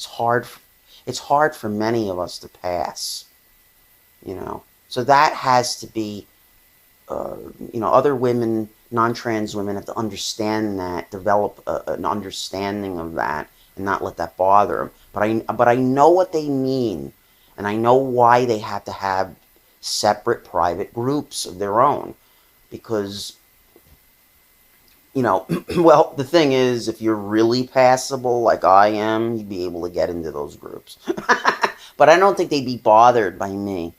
it's hard. It's hard for many of us to pass. You know, so that has to be. Other women, non-trans women, have to understand that, develop an understanding of that, and not let that bother them. But I know what they mean, and I know why they have to have separate private groups of their own, because well, the thing is, if you're really passable like I am, you'd be able to get into those groups. But I don't think they'd be bothered by me.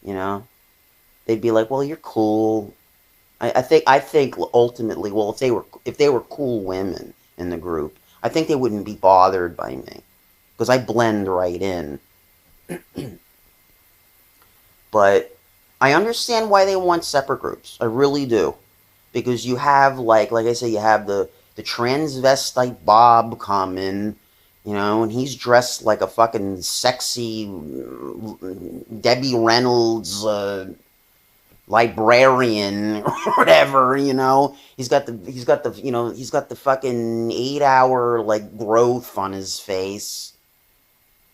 You know, they'd be like, "Well, you're cool. I think ultimately, well, if they were cool women in the group, I think they wouldn't be bothered by me because I blend right in. But I understand why they want separate groups. I really do, because you have like I say, you have the transvestite Bob coming, and he's dressed like a fucking sexy Debbie Reynolds librarian or whatever. He's got the fucking 8 hour like growth on his face,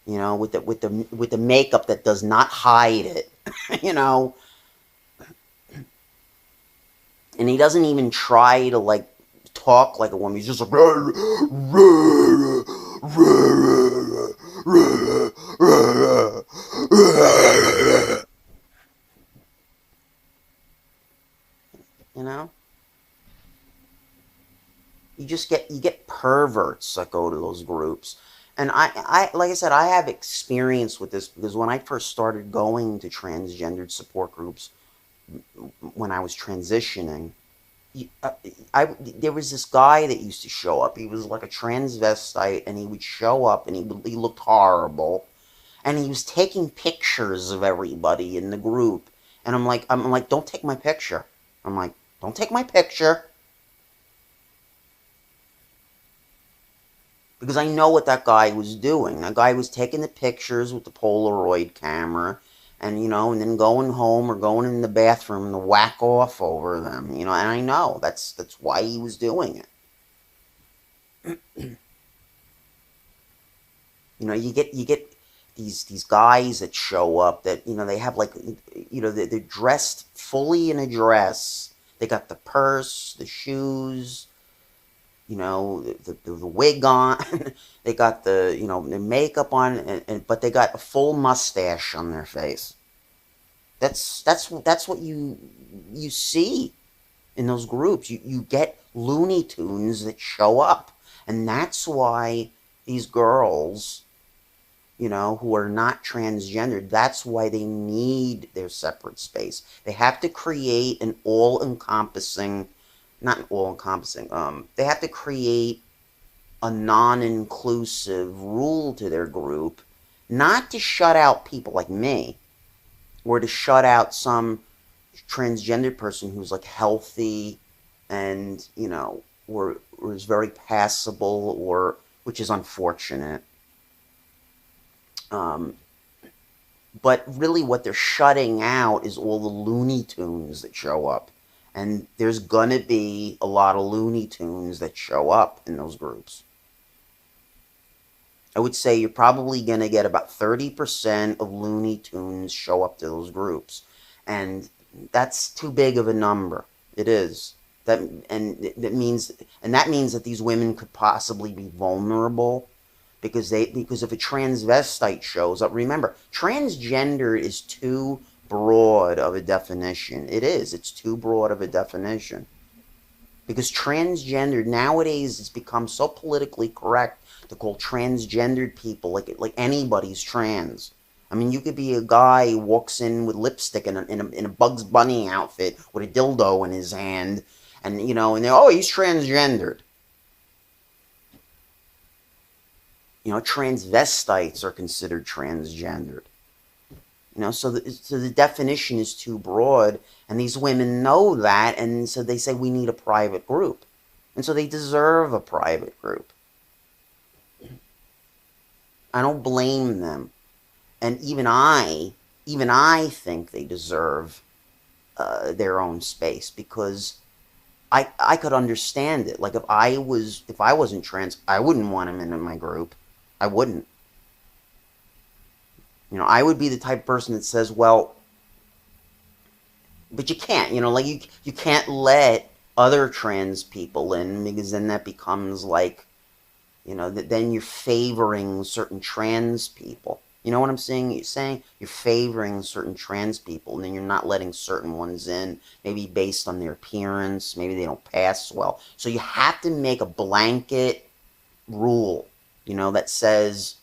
with the makeup that does not hide it. you know and he doesn't even try to like talk like a woman. He's just like you know you get perverts that go to those groups. And I like I said, I have experience with this because when I first started going to transgendered support groups when I was transitioning, there was this guy that used to show up. He was like a transvestite, and he would show up, and he looked horrible, and he was taking pictures of everybody in the group. And I'm like, don't take my picture. I'm like, don't take my picture. Because I know what that guy was doing. That guy was taking the pictures with the Polaroid camera, and then going home or going in the bathroom to whack off over them, and I know that's why he was doing it. You get these guys that show up that they have like they're dressed fully in a dress. They got the purse, the shoes, the wig on. They got the makeup on, but they got a full mustache on their face. That's what you see in those groups. You get Looney Tunes that show up, and that's why these girls, who are not transgendered, that's why they need their separate space. They have to create an all-encompassing, not all-encompassing. They have to create a non-inclusive rule to their group, not to shut out people like me, or to shut out some transgender person who's like healthy and or is very passable, or which is unfortunate. Um, but really, what they're shutting out is all the Looney Tunes that show up, and there's gonna be a lot of Looney Tunes that show up in those groups. I would say you're probably going to get about 30% of Looney Tunes show up to those groups. And that's too big of a number. It is. That means that these women could possibly be vulnerable because if a transvestite shows up, remember, transgender is too broad of a definition. It is. It's too broad of a definition. Because transgender nowadays has become so politically correct to call transgendered people like anybody's trans. I mean, you could be a guy who walks in with lipstick in a Bugs Bunny outfit with a dildo in his hand, and they're, oh, he's transgendered. Transvestites are considered transgendered. So the definition is too broad, and these women know that, and so they say we need a private group, and so they deserve a private group. I don't blame them, and even I think they deserve their own space, because I could understand it. Like if I wasn't trans, I wouldn't want them in my group. I wouldn't. I would be the type of person that says, well, but you can't, like you can't let other trans people in, because then that becomes like, that then you're favoring certain trans people. You know what I'm saying? You're favoring certain trans people, and then you're not letting certain ones in, maybe based on their appearance, maybe they don't pass well. So you have to make a blanket rule, that says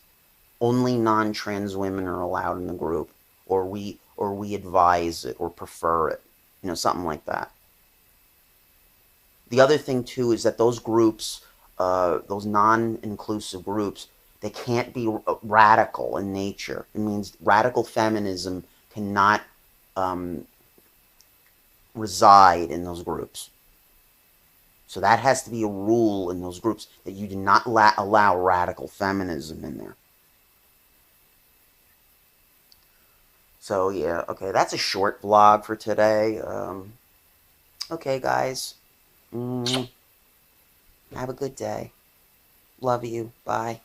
only non-trans women are allowed in the group, or we advise it or prefer it, something like that. The other thing too is that those groups, those non-inclusive groups, they can't be radical in nature. It means radical feminism cannot um, reside in those groups. So that has to be a rule in those groups, that you do not allow radical feminism in there. So yeah, okay, that's a short vlog for today. Okay, guys, have a good day. Love you. Bye.